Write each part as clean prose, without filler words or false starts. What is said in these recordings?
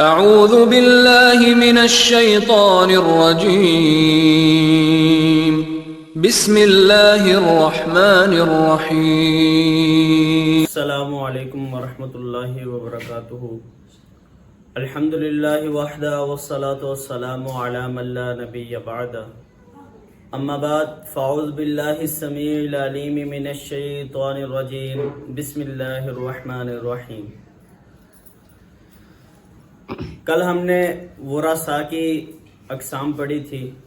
अऊज़ु बिल्लाहि मिनश शैतानिर रजीम। बिस्मिल्लाहिर रहमानिर रहीम। अस्सलामु अलैकुम वरहमतुल्लाहि वबरकातुहू। अल्हम्दुलिल्लाहि वहदा वस्सलातु वस्सलामु अला मन ला नबिय्य बअदा। अम्मा बाद फ़अऊज़ु बिल्लाहिस समीइल अलीम मिनश शैतानिर रजीम। बिस्मिल्लाहिर रहमानिर रहीम। कल हमने वुरासा की अक़साम पढ़ी थी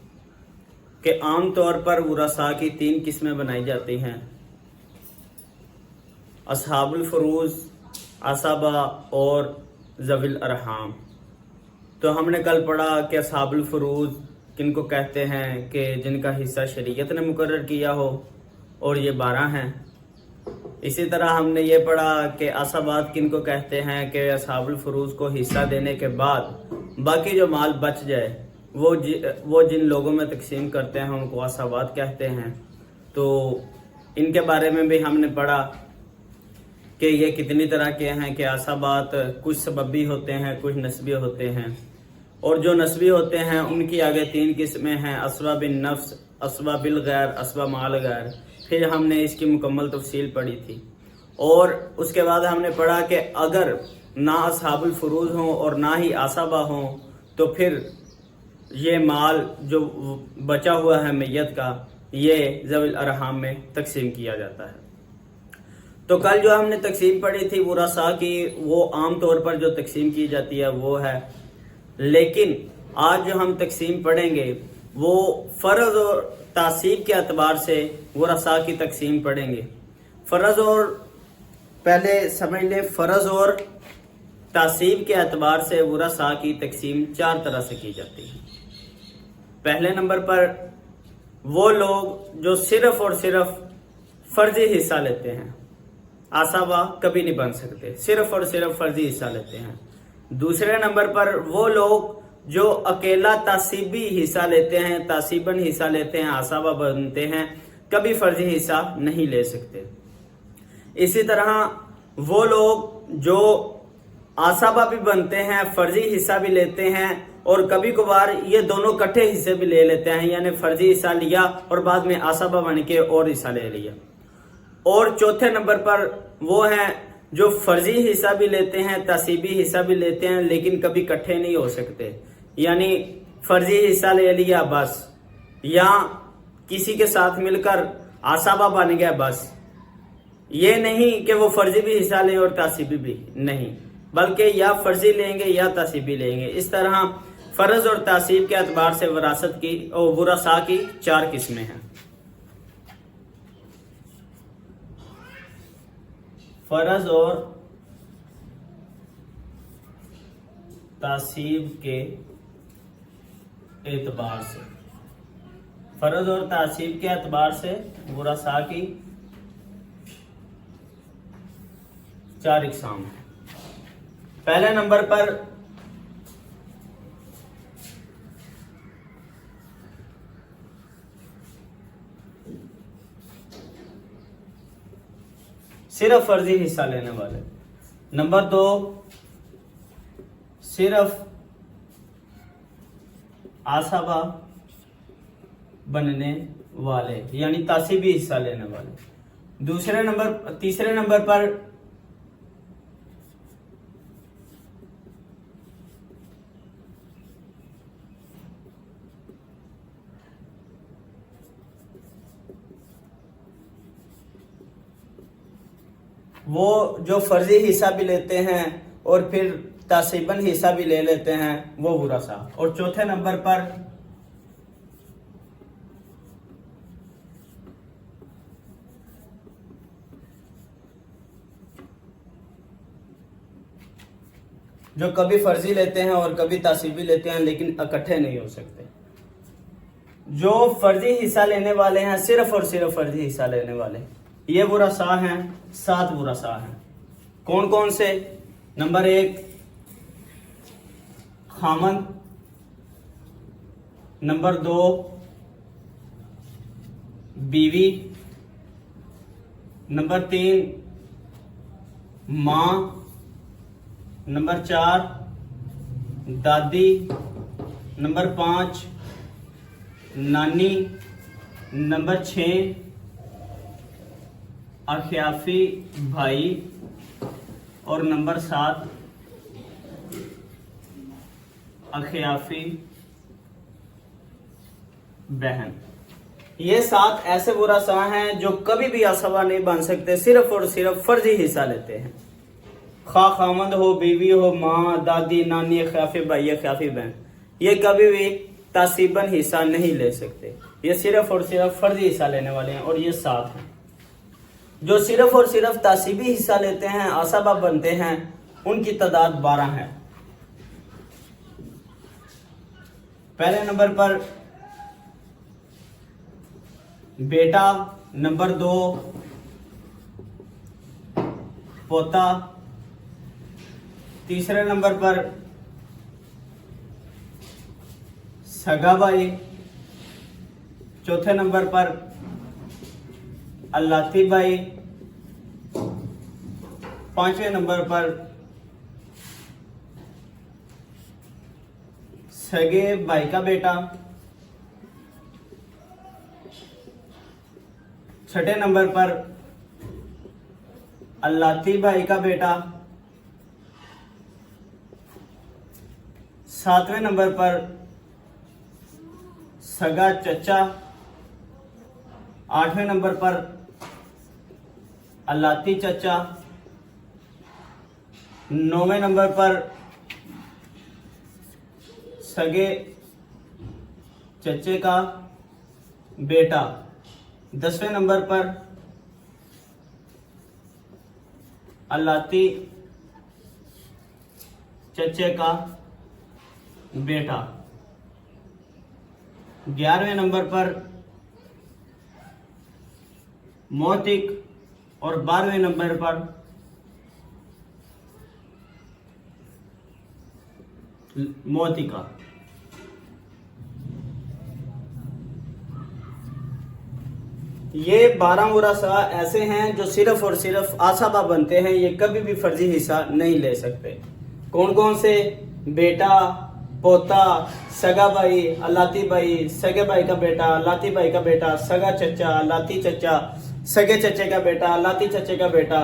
कि आम तौर पर वुरासा की 3 किस्में बनाई जाती हैं: असहाबुल फुरूज, असबा और ज़विल अरहाम। तो हमने कल पढ़ा कि असहाबुल फुरूज किनको कहते हैं कि जिनका हिस्सा शरीयत ने मुकर्रर किया हो, और ये 12 हैं। इसी तरह हमने ये पढ़ा कि असबात किनको कहते हैं कि असहाबुल फुरूज को हिस्सा देने के बाद बाकी जो माल बच जाए वो जिन लोगों में तकसीम करते हैं उनको असबात कहते हैं। तो इनके बारे में भी हमने पढ़ा कि ये कितनी तरह के हैं कि असबात कुछ सबबी होते हैं, कुछ नस्बी होते हैं। और जो नस्बी होते हैं उनकी आगे 3 किस्में हैं: असबा बिन नफ्स, असबा बिल गैर, असबा माल गैर। फिर हमने इसकी मुकम्मल तफसील पढ़ी थी। और उसके बाद हमने पढ़ा कि अगर ना असहाबुल फुरूज हों और ना ही असबा हों तो फिर ये माल जो बचा हुआ है मैयत का, ये ज़विल अरहाम में तकसीम किया जाता है। तो कल जो हमने तकसीम पढ़ी थी वुरासा की, वो आम तौर पर जो तकसीम की जाती है वो है। लेकिन आज जो हम तकसीम पढ़ेंगे वो फ़र्ज और तासीब के अतबार से वुरासा की तकसीम पढ़ेंगे। फ़र्ज और पहले समझ लें, फ़र्ज और तासीब के अतबार से वुरासा की तकसीम 4 तरह से की जाती है। पहले नंबर पर वो लोग जो सिर्फ और सिर्फ फर्जी हिस्सा लेते हैं, आसाबा कभी नहीं बन सकते, सिर्फ और सिर्फ फर्जी हिस्सा लेते हैं। दूसरे नंबर पर वो लोग जो अकेला तासीबी हिस्सा लेते हैं, तासीबन हिस्सा लेते हैं, आसाबा बनते हैं, कभी फर्जी हिस्सा नहीं ले सकते। इसी तरह वो लोग जो आसाबा भी बनते हैं, फर्जी हिस्सा भी लेते हैं, और कभी कभार ये दोनों इकट्ठे हिस्से भी ले लेते हैं, यानी फर्जी हिस्सा लिया और बाद में आसाबा बन के और हिस्सा ले लिया। और चौथे नंबर पर वो हैं जो फर्जी हिस्सा भी लेते हैं, तासीबी हिस्सा भी लेते हैं, लेकिन कभी इकट्ठे नहीं हो सकते। यानी फर्जी हिस्सा ले लिया बस, या किसी के साथ मिलकर आसाबा बन गया बस। ये नहीं कि वो फर्जी भी हिस्सा लें और तासीबी भी नहीं, बल्कि या फर्जी लेंगे या तासीबी लेंगे। इस तरह फर्ज और तासीब के अतबार से विरासत की और वुरासा की 4 किस्में हैं। फर्ज और तासीब के एतबार से, फर्ज और तासीब के एतबार से वुरासा की 4 इकसाम है। पहले नंबर पर सिर्फ फर्जी हिस्सा लेने वाले। नंबर 2 सिर्फ आसाबा बनने वाले, यानी तासीबी हिस्सा लेने वाले। तीसरे नंबर पर वो जो फर्जी हिस्सा भी लेते हैं और फिर तासीबन हिस्सा भी ले लेते हैं, वो वुरासा। और चौथे नंबर पर जो कभी फर्जी लेते हैं और कभी तासीबी लेते हैं, लेकिन इकट्ठे नहीं हो सकते। जो फर्जी हिस्सा लेने वाले हैं, सिर्फ और सिर्फ फर्जी हिस्सा लेने वाले, ये वुरासा हैं। 7 वुरासा हैं। कौन कौन से? नंबर 1 खामन, नंबर 2 बीवी, नंबर 3 माँ, नंबर 4 दादी, नंबर 5 नानी, नंबर 6 अख्याफी भाई और नंबर 7 अख्याफी बहन। ये 7 ऐसे वरासा हैं जो कभी भी असबा नहीं बन सकते, सिर्फ और सिर्फ फर्जी हिस्सा लेते हैं। खा खामंद हो, बीवी हो, माँ, दादी, नानी, अख्याफी भाई, अख्याफी बहन, ये कभी भी तासीबन हिस्सा नहीं ले सकते। ये सिर्फ और सिर्फ फर्जी हिस्सा लेने वाले हैं। और ये 7 हैं जो सिर्फ और सिर्फ तासीबी हिस्सा लेते हैं, असबा बनते हैं, उनकी तादाद 12 है। पहले नंबर पर बेटा, नंबर 2 पोता, तीसरे नंबर पर सगा भाई, चौथे नंबर पर अल्लाती भाई, पांचवें नंबर पर सगे भाई का बेटा, छठे नंबर पर अल्लाती भाई का बेटा, सातवें नंबर पर सगा चचा, आठवें नंबर पर अल्लाती चचा, नौवें नंबर पर सगे चचे का बेटा, 10वें नंबर पर अल्लाती चचे का बेटा, 11वें नंबर पर मोतिक और 12वें नंबर पर मोतिका। ये 12 वरासा ऐसे हैं जो सिर्फ और सिर्फ आसाबा बनते हैं, ये कभी भी फर्जी हिस्सा नहीं ले सकते। कौन कौन से? बेटा, पोता, सगा भाई, अल्लाती भाई, सगे भाई का बेटा, अल्लाती भाई का बेटा, सगा चचा, अल्लाती चचा, सगे चचे का बेटा, अल्लाती चचे का बेटा,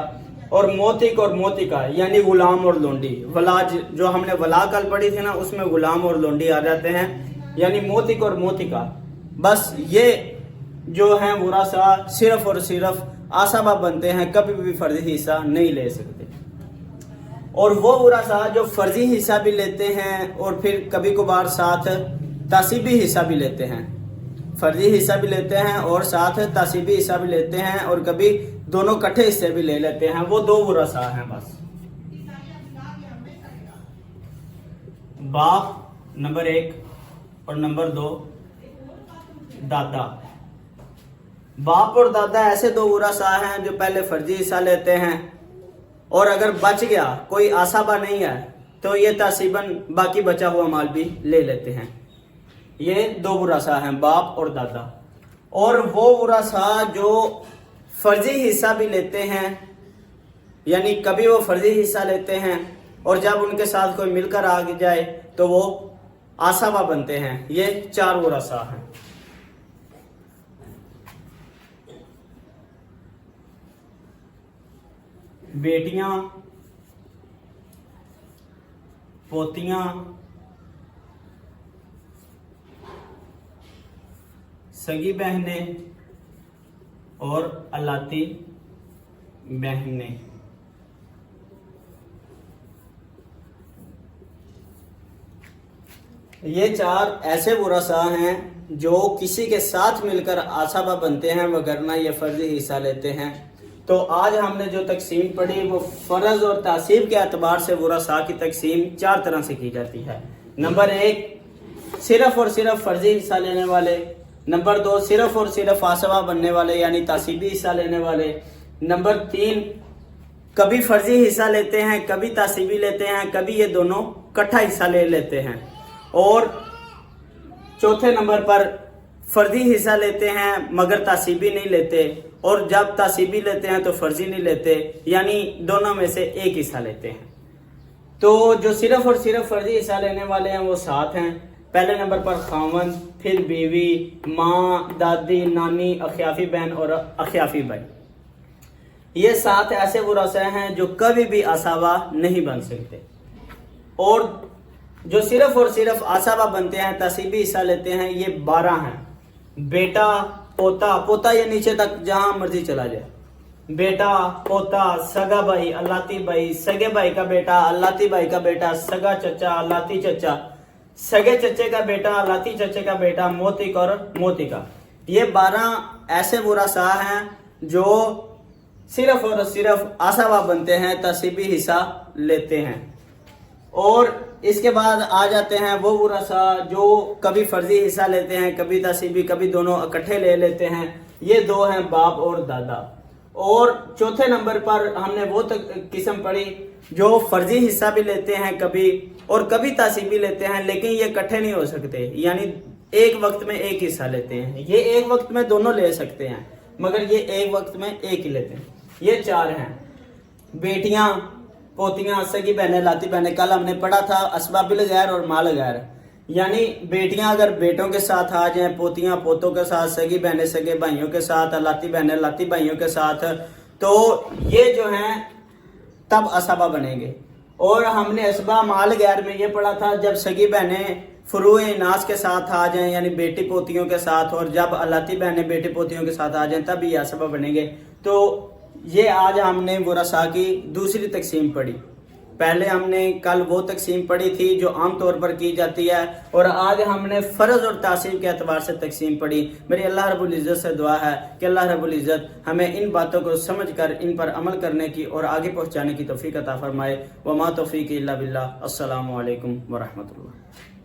और मोतिक और मोतिका यानी गुलाम और लोंडी। वलाज जो हमने वला कल पढ़ी थी ना, उसमें गुलाम और लोंडी आ जाते हैं, यानी मोतिक और मोतिका। बस ये जो है वरासा सिर्फ और सिर्फ आसाबा बनते हैं, कभी भी फर्जी हिस्सा नहीं ले सकते। और वो वरासा जो फर्जी हिस्सा भी लेते हैं और फिर कभी कभार साथ तासीबी हिस्सा भी लेते हैं, फर्जी हिस्सा भी लेते हैं और साथ तासीबी हिस्सा भी लेते हैं, और कभी दोनों इकट्ठे हिस्से भी ले लेते हैं, वो 2 वरासा हैं बस। बाप नंबर 1 और नंबर 2 दादा। बाप और दादा ऐसे 2 वरासा हैं जो पहले फर्जी हिस्सा लेते हैं, और अगर बच गया, कोई आसाबा नहीं है, तो ये तासीबन बाकी बचा हुआ माल भी ले लेते हैं। ये 2 वरासा हैं, बाप और दादा। और वो वरासा जो फर्जी हिस्सा भी लेते हैं, यानी कभी वो फर्जी हिस्सा लेते हैं और जब उनके साथ कोई मिलकर आ जाए तो वो आसाबा बनते हैं। ये 4 वरासा हैं। बेटियां, पोतियां, सगी बहनें और अल्लाती बहनें। ये 4 ऐसे वरासा हैं जो किसी के साथ मिलकर आसाबा बनते हैं, वगरना ये फर्जी हिस्सा लेते हैं। तो आज हमने जो तकसीम पढ़ी वो फर्ज और तासीब के एतबार से वरासा की तकसीम 4 तरह से की जाती है। नंबर 1 सिर्फ और सिर्फ फर्जी हिस्सा लेने वाले, नंबर 2 सिर्फ और सिर्फ आसबा बनने वाले यानी तासीबी हिस्सा लेने वाले, नंबर 3 कभी फर्जी हिस्सा लेते हैं, कभी तासीबी लेते हैं, कभी ये दोनों इकट्ठा हिस्सा ले लेते हैं, और चौथे नंबर पर फर्जी हिस्सा लेते हैं मगर तासीबी नहीं लेते, और जब तासीबी लेते हैं तो फर्जी नहीं लेते, यानी दोनों में से एक हिस्सा लेते हैं। तो जो सिर्फ और सिर्फ फर्जी हिस्सा लेने वाले हैं वो 7 हैं। पहले नंबर पर खावन, फिर बीवी, माँ, दादी, नानी, अखियाफी बहन और अखियाफी भाई। ये 7 ऐसे वरासा हैं जो कभी भी आसाबा नहीं बन सकते। और जो सिर्फ और सिर्फ आसाबा बनते हैं, तसीबी हिस्सा लेते हैं, ये 12 हैं। बेटा, पोता, पोता ये नीचे तक जहां मर्जी चला जाए, बेटा, पोता, सगा भाई, अल्लाती भाई, सगे भाई का बेटा, अल्लाती भाई का बेटा, सगा चचा, अल्लाती चचा, सगे चचे का बेटा, अल्लाती चचे का बेटा, मोतिक और मोतिका। ये 12 ऐसे वरासा हैं जो सिर्फ और सिर्फ आसाबा बनते हैं, तसीबी हिस्सा लेते हैं। और इसके बाद आ जाते हैं वो वरासा जो कभी फर्जी हिस्सा लेते हैं, कभी तसीबी, कभी दोनों इकट्ठे ले लेते हैं। ये 2 हैं, बाप और दादा। और चौथे नंबर पर हमने वो किस्म पढ़ी जो फर्जी हिस्सा भी लेते हैं कभी, और कभी तसीबी लेते हैं, लेकिन ये इकट्ठे नहीं हो सकते, यानी एक वक्त में एक हिस्सा लेते हैं। ये एक वक्त में दोनों ले सकते हैं, मगर ये एक वक्त में एक ही लेते हैं। ये 4 हैं, बेटियां, पोतियां, सगी बहनें, लाती बहनें। कल हमने पढ़ा था असबाबिल गैर और माल गैर, यानी बेटियां अगर बेटों के साथ आ जाएं, पोतियां पोतों के साथ, सगी बहनें सगे भाइयों के साथ, लाती बहनें लाती भाइयों के साथ, तो ये जो हैं तब असबा बनेंगे। और हमने असबा माल गैर में ये पढ़ा था जब सगी बहनें फुरूए नास के साथ आ जाएं, यानी बेटी पोतियों के साथ, और जब अलाती बहनें बेटी पोतियों के साथ आ जाएं तब ये असबा बनेंगे। तो ये आज हमने वरासा की दूसरी तकसीम पढ़ी। पहले हमने कल वो तकसीम पढ़ी थी जो आम तौर पर की जाती है, और आज हमने फ़र्ज और तासीब के एतबार से तकसीम पढ़ी। मेरी अल्लाह रब्बुल इज़्ज़त से दुआ है कि अल्लाह रब्बुल इज़्ज़त हमें इन बातों को समझकर इन पर अमल करने की और आगे पहुँचाने की तौफीक अता फरमाए। वमा तौफीक इल्ला बिल्लाह। अस्सलामु अलैकुम व रहमतुल्लाह।